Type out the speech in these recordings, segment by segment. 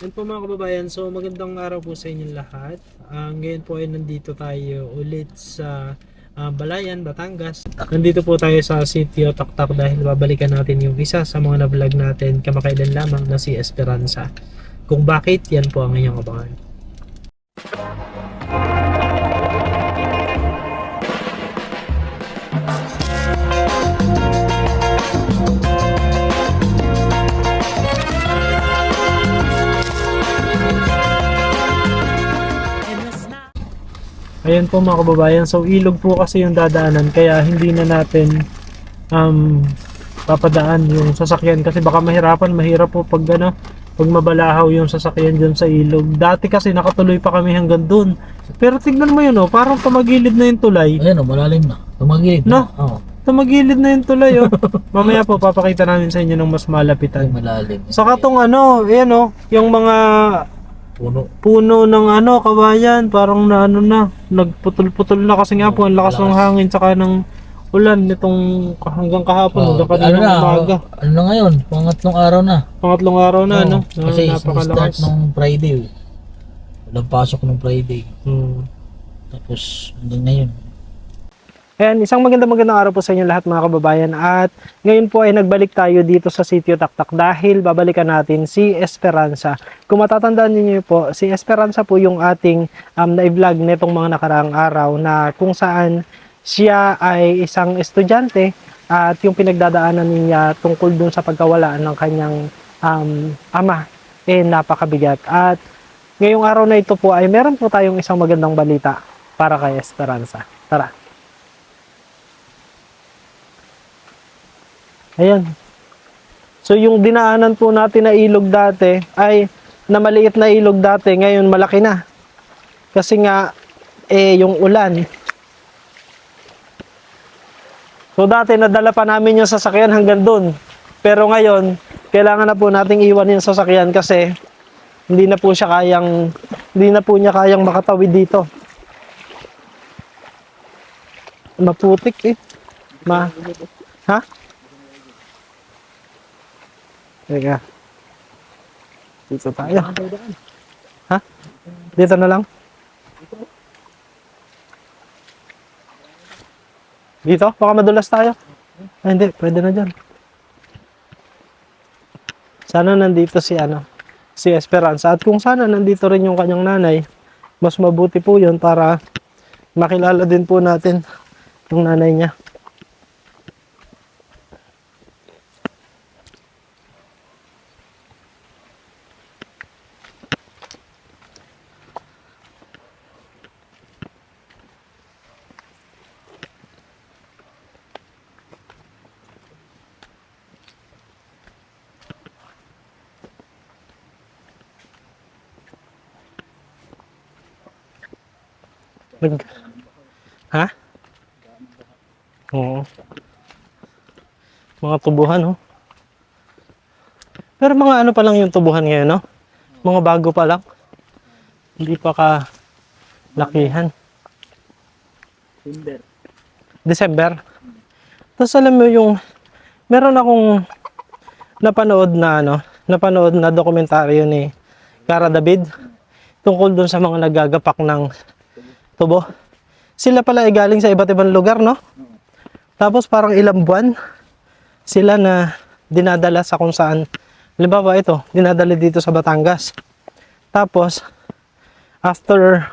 Yan po mga kababayan, so magandang araw po sa inyong lahat. Ngayon po ay nandito tayo ulit sa Balayan, Batangas. Nandito po tayo sa Sitio Taktak dahil babalikan natin yung isa sa mga na-vlog natin kamakailan lamang na si Esperanza. Kung bakit, yan po ang inyong abangan. Ayan po mga kababayan, so ilog po kasi yung dadaanan kaya hindi na natin papadaan yung sasakyan kasi baka mahirap po pag pag mabalahaw yung sasakyan dyan sa ilog. Dati kasi nakatuloy pa kami hanggang dun. Pero tignan mo yun oh, parang tumagilid na yung tulay. Ayan o, malalim na. Tumagilid No? na. Oo. Tumagilid na yung tulay oh. Mamaya po papakita namin sa inyo ng mas Ay, malapitan. malalim. Saka tong ayan oh, yung mga Puno. puno ng kawayan, parang nagputol-putol na kasi nga po ang lakas ng hangin saka ng ulan nitong hanggang kahapon, hanggang kaninang umaga. Ano na ngayon? Pangatlong araw na. Pangatlong araw na, Oo, kasi napakalakas. start nung Friday. Walang pasok nung Friday. Tapos hanggang ngayon. Ayan, isang magandang araw po sa inyo lahat mga kababayan at ngayon po ay nagbalik tayo dito sa Sitio Taktak dahil babalikan natin si Esperanza. Kung matatandaan niyo po, si Esperanza po yung ating na-vlog nitong mga nakaraang araw na kung saan siya ay isang estudyante at yung pinagdadaanan niya tungkol dun sa pagkawala ng kanyang ama napakabigat. At ngayong araw na ito po ay meron po tayong isang magandang balita para kay Esperanza. Tara! Ayan. So yung dinaanan po natin na ilog dati ay na maliit na ilog dati, ngayon malaki na. Kasi nga yung ulan. So dati nadala pa namin yung sasakyan hanggang doon. Pero ngayon, kailangan na po nating iwan yung sasakyan kasi hindi na po niya kayang makatawid dito. Maputik eh. Ha? Teka. Dito tayo. Ha? Dito na lang? Dito? Baka madulas tayo. Ay, hindi. Pwede na dyan. Sana nandito si Esperanza. At kung sana nandito rin yung kanyang nanay, mas mabuti po yun para makilala din po natin yung nanay niya. Ha? Oo. Mga tubuhan, oh. Pero mga pa lang yung tubuhan ngayon, no? Mga bago pa lang. Hindi pa lakihan. December. Tapos alam mo yung meron akong napanood na dokumentaryo ni Cara David tungkol dun sa mga nagagapak ng tubo. Sila pala ay galing sa iba't ibang lugar, no? Tapos parang ilang buwan sila na dinadala sa kung saan. Halimbawa ito, dinadala dito sa Batangas. Tapos after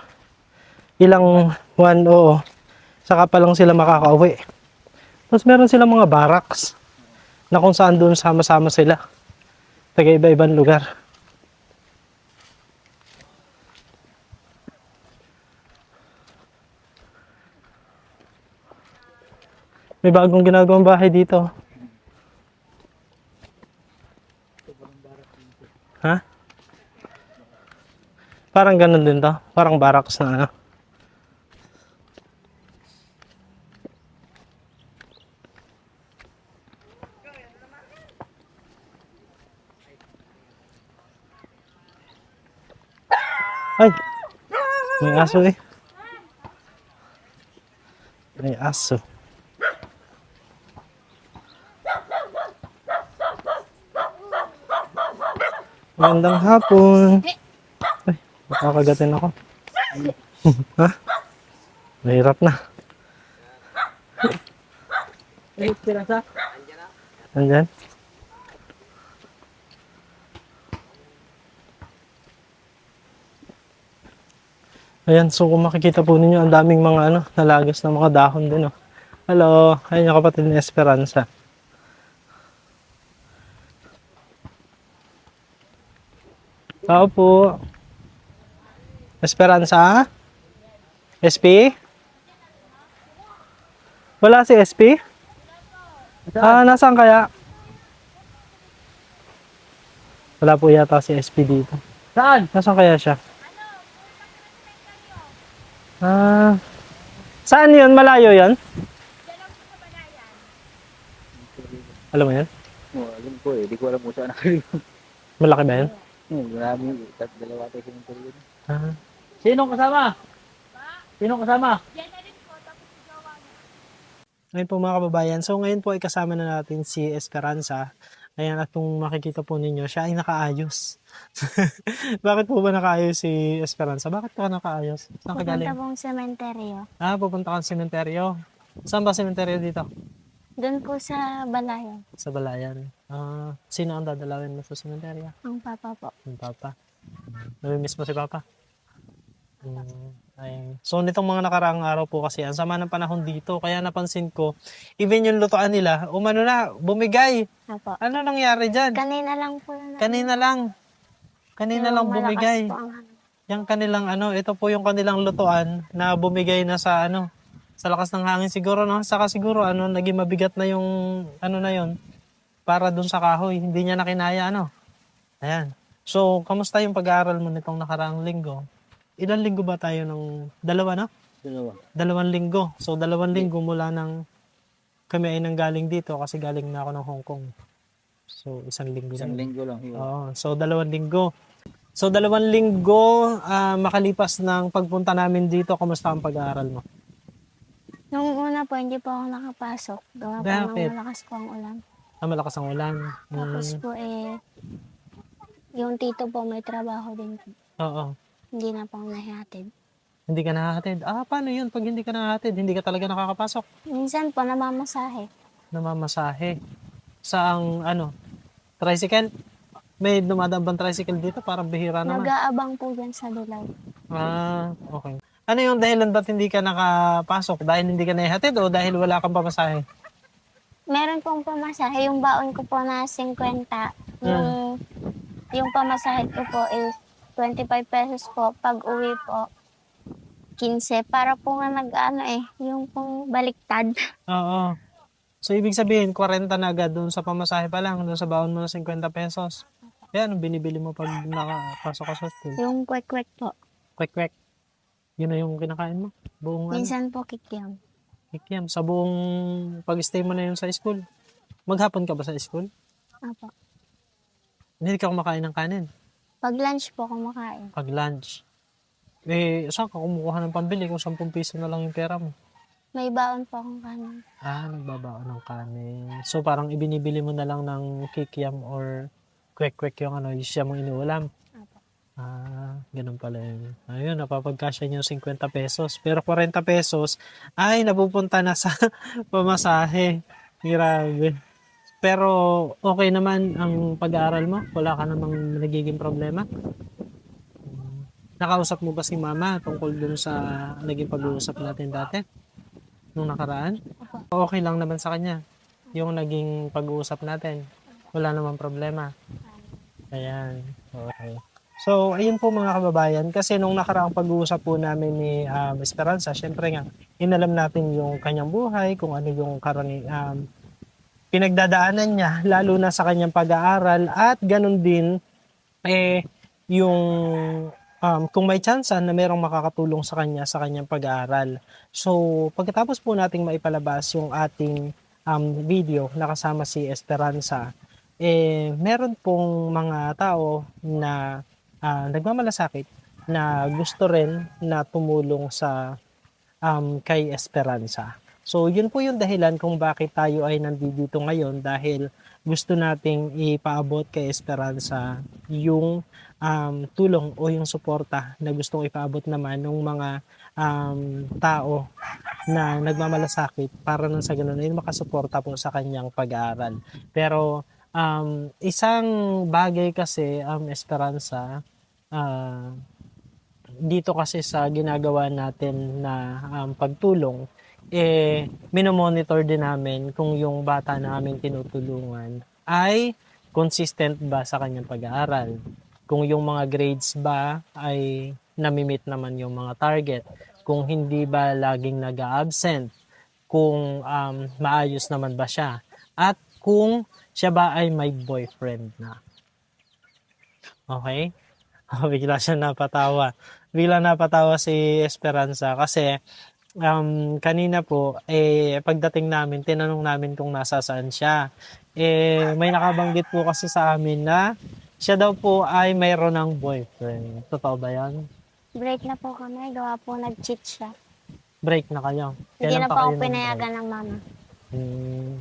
ilang buwan, saka pa lang sila makakauwi. Tapos meron silang mga barracks na kung saan doon sama-sama sila. Taga iba-ibang lugar. May bagong ginagawang bahay dito. Ha? Parang ganun din to. Parang barracks na Ay! May aso eh. May aso. Magandang hapon. Ay, makakagatin ako. Ha? Mahirap na. Eh, pirasa. Andyan. Ayan, so kung makikita po ninyo, ang daming mga nalagas na mga dahon din, oh. Hello, ayun yung kapatid ni Esperanza. Tao po. Esperanza? SP? Wala si SP? Ah, nasaan kaya? Wala po yata si SP dito. Saan? Nasaan kaya siya? Ah, saan yun? Malayo yun? Alam mo yan? Oh, alam ko eh. Di ko alam kung saan nakalimutan. Malaki ba yan? Marami. Dalawa tayo sinuntuluyan. Ah, Sinong kasama? Sinong kasama? ngayon po mga kababayan, so ngayon po ay kasama na natin si Esperanza. Ayan, at kung makikita po ninyo, siya ay nakaayos. Bakit po ba nakaayos si Esperanza? Bakit ka nakaayos? Saan ka Pupunta galing? pong sementeryo. Ah, pupunta kang sementeryo. Saan ba sementeryo dito? Doon po sa Balayan. Sa Balayan. Ah, sino ang dadalawin mo sa sementeryo? Ang papa po. Yung Papa. Namimiss mo si Papa? Ayun. So nitong mga nakaraang araw po kasi ang sama ng panahon dito, kaya napansin ko, even yung lutoan nila, umano na, bumigay. Apo. Ano nangyari dyan? Kanina lang po na. Kanina lang. Kanina lang bumigay. Po ang hangin. Yung kanilang ito po yung kanilang lutuan na bumigay na sa sa lakas ng hangin siguro, no? Saka siguro naging mabigat na yung na yon para dun sa kahoy, hindi niya na kinaya, Ayan. So, kamusta yung pag-aaral mo nitong nakaraang linggo? Ilang linggo ba tayo ng dalawa, no? Dalawa. 2 linggo. So, 2 linggo mula nang kami ay nanggaling dito kasi galing na ako ng Hong Kong. So, 1 linggo Isang na. linggo lang. Yun. Oo. So, 2 linggo. So, 2 linggo makalipas ng pagpunta namin dito, kamusta ang pag-aaral mo? Nung una po, hindi po ako nakapasok. Gawa po Bakit? ng malakas po ang ulan. Malakas ang ulan. Tapos po yung tito po may trabaho din po. Oo. Hindi na po ako nahihatid. Hindi ka nakahatid. Ah, paano yun? Pag hindi ka nakahatid, hindi ka talaga nakakapasok. Minsan po namamasahe. Namamasahe. Saang, tricycle? May dumadaan bang tricycle dito? Parang bihira naman. Nag-aabang po dyan sa Dulaw. Ah, okay. Ano yung dahilan ba't hindi ka nakapasok? Dahil hindi ka nahihatid o dahil wala kang pamasahe? Meron pong pamasahe. Yung baon ko po na 50. Yung pamasahe ko po is 25 pesos po. Pag uwi po, 15. Para po nga yung pong baliktad. Oo. So, ibig sabihin, 40 na agad doon sa pamasahe pa lang, doon sa baon mo na 50 pesos. Yan, ang binibili mo pag nakapasok ka sa school. Yung kwek-kwek po. Kwek-kwek. Yun na yung kinakain mo. Buong Minsan po kikiam. kikiam. Sa buong pag-stay mo na yun sa school. Maghapon ka ba sa school? Apo. Hindi ka kumakain ng kanin. Pag lunch po kumakain. Pag lunch. Saan ka kumukuha ng pambili kung 10 piso na lang yung pera mo? May baon po akong kanin. Ah, nagbabaon ng kanin. So, parang ibinibili mo na lang ng kikiam or kwek-kwek yung yung siya mong inuulam. Apo. Ah, ganun pala yun. Ayun, napapagkasya niyo 50 pesos. Pero 40 pesos ay napupunta na sa pamasahe. Grabe. Pero okay naman ang pag-aaral mo? Wala ka namang nagiging problema? Nakausap mo ba si mama tungkol dun sa naging pag-uusap natin dati? Nung nakaraan? Okay lang naman sa kanya. Yung naging pag-uusap natin. Wala namang problema. Ayan. Okay. So, ayun po mga kababayan. Kasi nung nakaraang pag-uusap po namin ni Esperanza, syempre nga, inalam natin yung kanyang buhay, kung ano yung pinagdadaanan niya, lalo na sa kanyang pag-aaral, at ganun din, yung kung may chance na merong makakatulong sa kanya sa kanyang pag-aaral. So, pagkatapos po nating maipalabas yung ating video na kasama si Esperanza, meron pong mga tao na nagmamalasakit na gusto rin na tumulong sa kay Esperanza. So, yun po yung dahilan kung bakit tayo ay nandito ngayon dahil gusto nating ipaabot kay Esperanza yung tulong o yung suporta na gustong ipaabot naman ng mga tao na nagmamalasakit para nang sa ganun ay makasuporta po sa kanyang pag-aaral. Pero isang bagay kasi Esperanza, ah, dito kasi sa ginagawa natin na pagtulong, minomonitor din namin kung yung bata na aming tinutulungan ay consistent ba sa kanyang pag-aaral. Kung yung mga grades ba ay namimit naman yung mga target. Kung hindi ba laging nag-absent. Kung maayos naman ba siya. At kung siya ba ay may boyfriend na. Okay? Bigla siya napatawa. Bigla napatawa si Esperanza kasi kanina po, pagdating namin, tinanong namin kung nasasaan siya. May nakabanggit po kasi sa amin na siya daw po ay mayroon ng boyfriend. Totoo ba yan? Break na po kami, gawa po nag-cheat siya. Break na kayo. Hindi Kailan na pa po ako kayo nag-break? pinayagan ng mama. Hmm.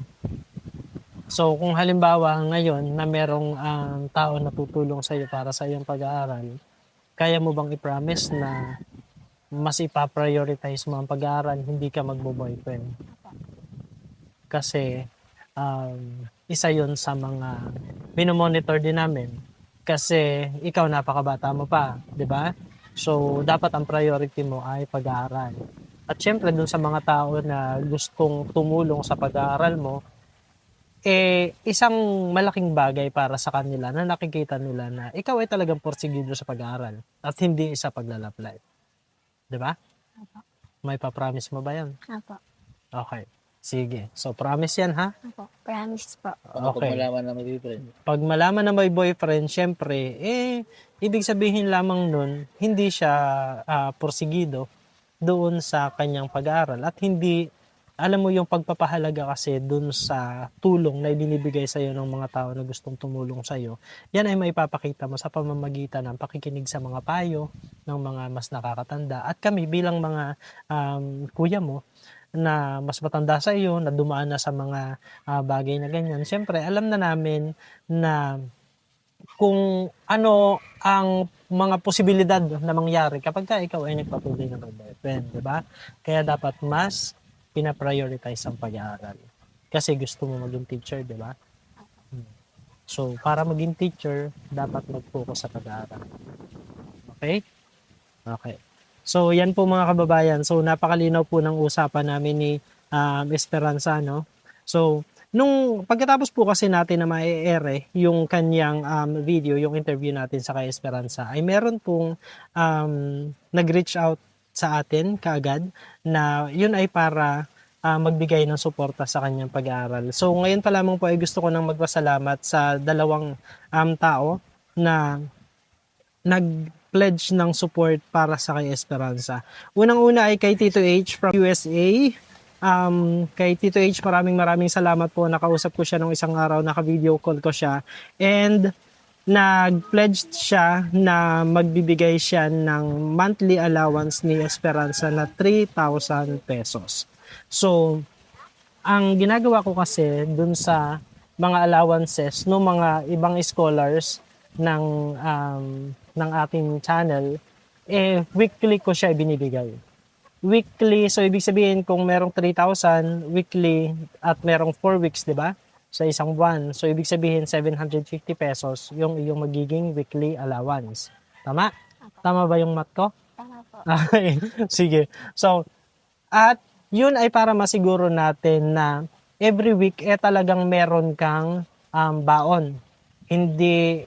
So, kung halimbawa ngayon na merong tao na tutulong sa iyo para sa iyong pag-aaral, kaya mo bang i-promise na mas ipa-prioritize mo ang pag-aaral, hindi ka magbo-boyfriend? Kasi isa yon sa mga minomonitor din namin. Kasi ikaw napakabata mo pa, di ba? So, dapat ang priority mo ay pag-aaral. At syempre, dun sa mga tao na gustong tumulong sa pag-aaral mo, isang malaking bagay para sa kanila na nakikita nila na ikaw ay talagang porsigido sa pag-aaral at hindi sa paglalaply. Di ba? Apo. May pa-promise mo ba yan? Apo. Okay. Sige. So, promise yan ha? Apo. Promise po. Ano pag Okay. malaman na may boyfriend? Pag malaman na may boyfriend, syempre, ibig sabihin lamang nun, hindi siya porsigido doon sa kanyang pag-aaral at hindi, alam mo yung pagpapahalaga kasi doon sa tulong na ibinibigay sa iyo ng mga tao na gustong tumulong sa iyo, yan ay maipapakita mo sa pamamagitan ng pakikinig sa mga payo ng mga mas nakakatanda at kami bilang mga kuya mo na mas matanda sa iyo, na dumaan na sa mga bagay na ganyan. Siyempre, alam na namin na kung ano ang mga posibilidad na mangyari kapag ka ikaw ay nagpatuloy na mag-boyfriend, di ba? Kaya dapat mas pina-prioritize ang pag-aaral. Kasi gusto mo maging teacher, di ba? So, para maging teacher, dapat mag-focus sa pag-aaral. Okay? Okay. So, yan po mga kababayan. So, napakalinaw po ng usapan namin ni Esperanza, no? So, nung pagkatapos po kasi natin na ma-ere yung kanyang video, yung interview natin sa kay Esperanza, ay meron pong nag-reach out sa atin kaagad na yun ay para magbigay ng suporta sa kanyang pag-aaral. So, ngayon pa lamang po ay gusto ko nang magpasalamat sa dalawang tao na nag-pledge ng support para sa kay Esperanza. Unang-una ay kay Tito H from USA. Kay Tito H, maraming salamat po. Nakausap ko siya nung isang araw, naka-video call ko siya. And nag-pledge siya na magbibigay siya ng monthly allowance ni Esperanza na 3,000 pesos. So, ang ginagawa ko kasi dun sa mga allowances no mga ibang scholars ng ating channel, weekly ko siya binibigay. Weekly, so ibig sabihin kung merong 3,000 weekly at merong 4 weeks, di ba? Sa isang buwan. So ibig sabihin 750 pesos yung iyong magiging weekly allowance. Tama? Tama ba yung math ko? Tama po. Okay. Sige. So, at yun ay para masiguro natin na every week talagang meron kang baon. Hindi,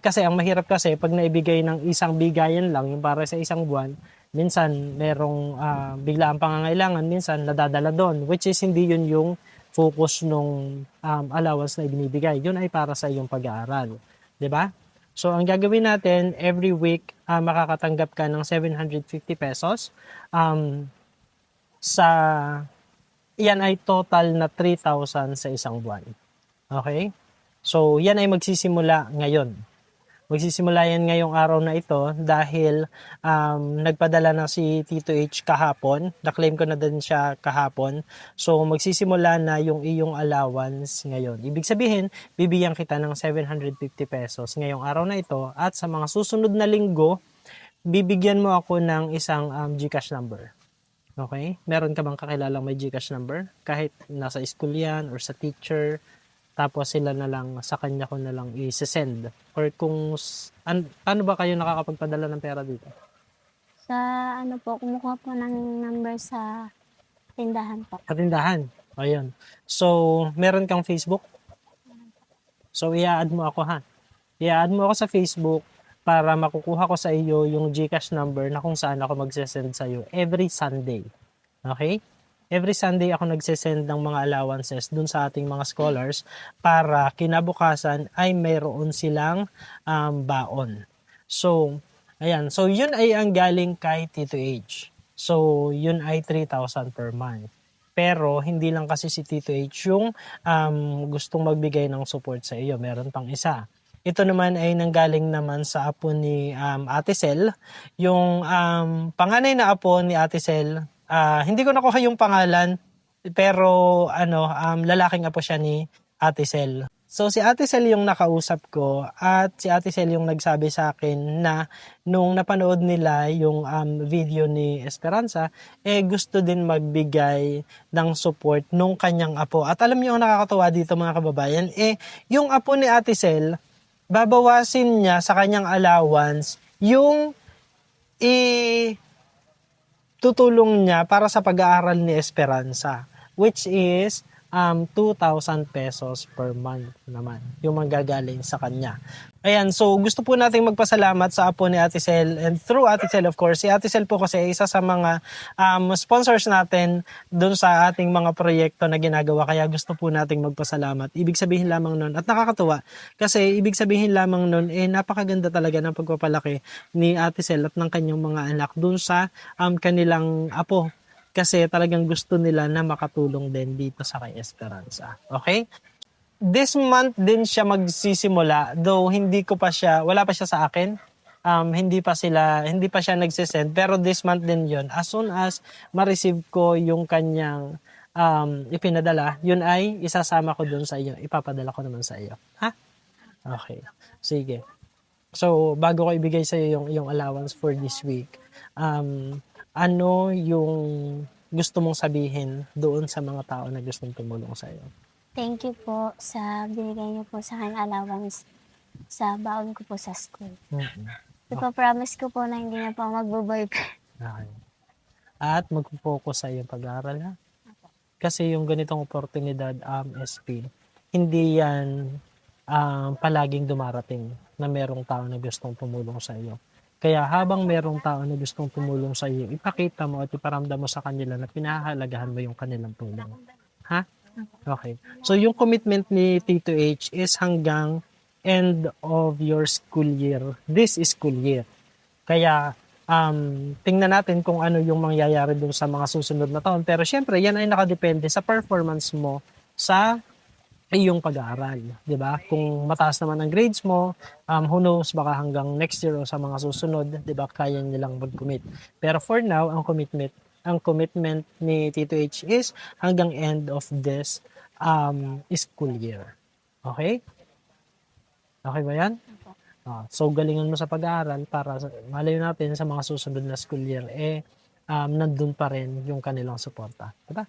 kasi ang mahirap kasi pag naibigay ng isang bigayan lang, yung para sa isang buwan, minsan merong bigla ang pangangailangan, minsan nadadala doon, which is hindi yun yung focus nung allowance na ibinibigay. Yun ay para sa iyong pag-aaral. 'Di ba? So, ang gagawin natin, every week, makakatanggap ka ng 750 pesos. Yan ay total na 3,000 sa isang buwan. Okay? So, yan ay magsisimula ngayon. Magsisimula yan ngayong araw na ito dahil nagpadala na si Tito H kahapon. Na-claim ko na din siya kahapon. So magsisimula na yung iyong allowance ngayon. Ibig sabihin, bibigyan kita ng 750 pesos ngayong araw na ito at sa mga susunod na linggo, bibigyan mo ako ng isang GCash number. Okay? Meron ka bang kakilalang may GCash number? Kahit nasa school yan or sa teacher, tapos sila na lang, sa kanya ko na lang i-send. Or kung, paano ba kayo nakakapagpadala ng pera dito? Sa ano po, kumukuha po ng number sa tindahan po. Katindahan. Ayun. So, meron kang Facebook? So, i-add mo ako ha. I-add mo ako sa Facebook para makukuha ko sa iyo yung GCash number na kung saan ako magsesend sa iyo every Sunday. Okay? Every Sunday ako nagsesend ng mga allowances dun sa ating mga scholars para kinabukasan ay mayroon silang baon. So, ayan. So, yun ay ang galing kay Tito H. So, yun ay 3,000 per month. Pero, hindi lang kasi si Tito H yung gustong magbigay ng support sa iyo. Meron pang isa. Ito naman ay nanggaling naman sa apo ni Ate Sel. Yung panganay na apo ni Ate Sel, hindi ko nakuha yung pangalan, pero lalaking apo siya ni Ate Sel. So si Ate Sel yung nakausap ko at si Ate Sel yung nagsabi sa akin na nung napanood nila yung video ni Esperanza, gusto din magbigay ng support nung kanyang apo. At alam niyo ang nakakatuwa dito mga kababayan, yung apo ni Ate Sel, babawasin niya sa kanyang allowance yung tutulong niya para sa pag-aaral ni Esperanza, which is 2,000 pesos per month naman yung manggagaling sa kanya. Ayan, so gusto po nating magpasalamat sa apo ni Ate Sel, and through Ate Sel of course. Si Ate Sel po kasi isa sa mga sponsors natin dun sa ating mga proyekto na ginagawa, kaya gusto po nating magpasalamat. Ibig sabihin lamang nun, at nakakatuwa kasi ibig sabihin lamang nun, napakaganda talaga ng pagpapalaki ni Ate Sel at ng kanyang mga anak dun sa kanilang apo. Kasi talagang gusto nila na makatulong din dito sa kay Esperanza. Okay? This month din siya magsisimula, though wala pa siya sa akin. Hindi pa siya nagsisend, pero this month din yon. As soon as ma-receive ko yung kanyang ipinadala, yun ay isasama ko dun sa iyo. Ipapadala ko naman sa iyo. Ha? Okay. Sige. So, bago ko ibigay sa iyo yung allowance for this week, ano yung gusto mong sabihin doon sa mga tao na gustong tumulong sa iyo? Thank you po sa binigay niyo po sa akin allowance sa baon ko po sa school. Ipapromise ko po na hindi na po magbo-boyfriend. Okay. At mag-focus sa iyong pag-aaral ha. Kasi yung ganitong oportunidad, SP, hindi yan palaging dumarating na merong tao na gustong tumulong sa iyo. Kaya habang merong tao na gustong tumulong sa iyo, ipakita mo at iparamdam mo sa kanila na pinahahalagahan mo yung kanilang tulong. Ha? Okay. So yung commitment ni Tito H is hanggang end of your school year. This is school year. Kaya tingnan natin kung ano yung mangyayari dun sa mga susunod na taon. Pero syempre, yan ay nakadepende sa performance mo sa iyong pag-aaral, 'di ba? Kung mataas naman ang grades mo, who knows, baka hanggang next year o sa mga susunod, 'di ba, kaya nilang mag-commit. Pero for now, ang commitment ni Tito H is hanggang end of this school year. Okay? Okay ba 'yan? So galingan mo sa pag-aaral para malayo natin sa mga susunod na school year nandun pa rin yung kanilang suporta, 'di ba?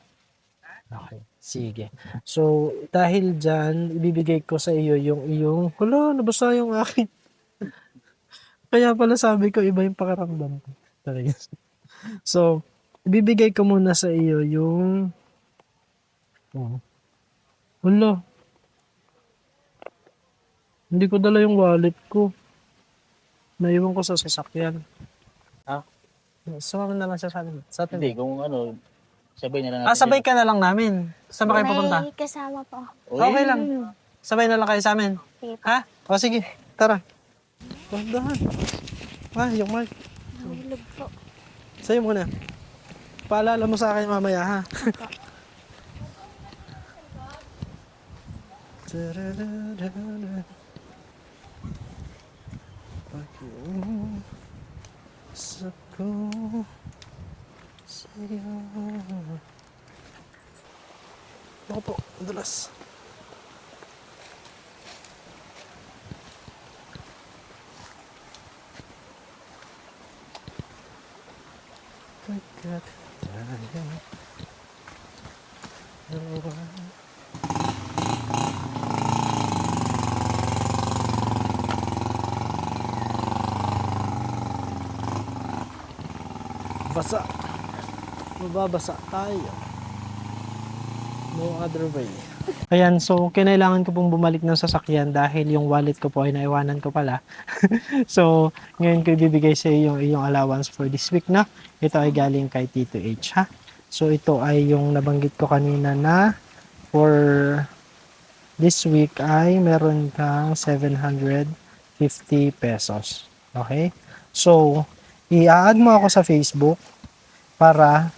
Okay, sige. So, dahil dyan, ibibigay ko sa iyo yung iyong, nabasa yung akin. Kaya pala sabi ko, iba yung pakiramdam ko. So, ibibigay ko muna sa iyo yung, hindi ko dala yung wallet ko. Naiwan ko sa sasakyan. Ha? Sumama na lang siya sa atin. Hindi, kung sabay na lang natin. Sabay ka na lang namin. Saan ba kayo pupunta? May kasama po. Okay lang. Sabay na lang kayo sa amin. Sige po. Ha? O sige, tara. Dahan. Yung Mark. Nahulog po. Sa'yo muna. Paalala mo sa akin mamaya ha. Pag-uusap ko sa'yo. Ako po, madulas. Pagkat tayo dalawa. Basa. Mababasa tayo. No other way. Ayan, so kinailangan ko pong bumalik ng sasakyan dahil yung wallet ko po ay naiwanan ko pala. So, ngayon ko ibibigay sa iyo yung iyong allowance for this week na. Ito ay galing kay Tito H, ha? So, ito ay yung nabanggit ko kanina na for this week ay meron kang 750 pesos. Okay? So, i-add mo ako sa Facebook para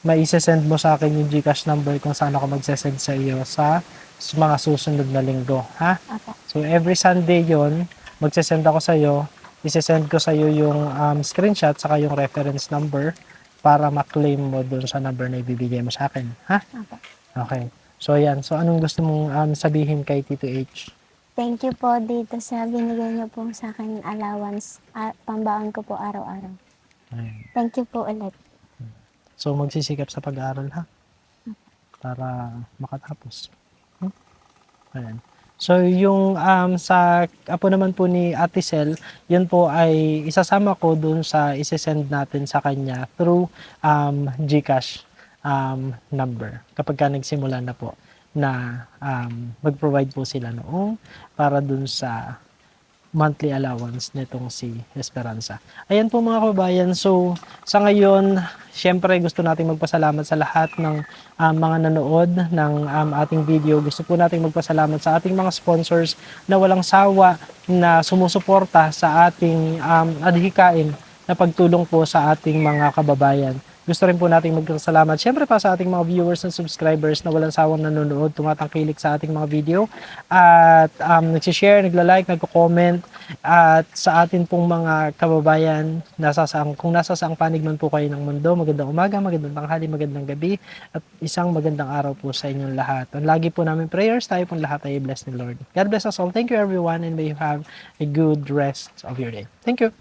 maisesend mo sa akin yung GCash number kung saan ako magsesend sa iyo sa mga susunod na linggo. Ha? Apo. So, every Sunday yon magsesend ako sa iyo. Isesend ko sa iyo yung screenshot saka yung reference number para ma-claim mo dun sa number na ibibigay mo sa akin. Ha? Apo. Okay. So, ayan. So, anong gusto mong sabihin kay Tito H? Thank you po dito sa binigay niyo po sa akin allowance at pambaon ko po araw-araw. Ayan. Thank you po ulit. So, magsisikap sa pag-aaral, ha? Para makatapos. Ayan. So, yung sa apo naman po ni Ate Sel, yun po ay isasama ko dun sa isesend natin sa kanya through GCash number. Kapag ka nagsimula na po na mag-provide po sila noong para dun sa monthly allowance nitong si Esperanza. Ayan po mga kababayan. So, sa ngayon, syempre gusto nating magpasalamat sa lahat ng mga nanood ng ating video. Gusto po nating magpasalamat sa ating mga sponsors na walang sawa na sumusuporta sa ating adhikain na pagtulong po sa ating mga kababayan. Gusto rin po nating magpasalamat syempre pa sa ating mga viewers and subscribers na walang sawang nanonood, tumatangkilik sa ating mga video at nagsishare, nagla-like, nagko-comment at sa atin pong mga kababayan kung nasa saang panig man po kayo ng mundo, magandang umaga, magandang tanghali, magandang gabi at isang magandang araw po sa inyong lahat. Ang lagi po namin prayers, tayo pong lahat ay bless ni Lord. God bless us all. Thank you everyone and may you have a good rest of your day. Thank you.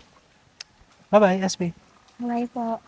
Bye-bye, SB. Bye po.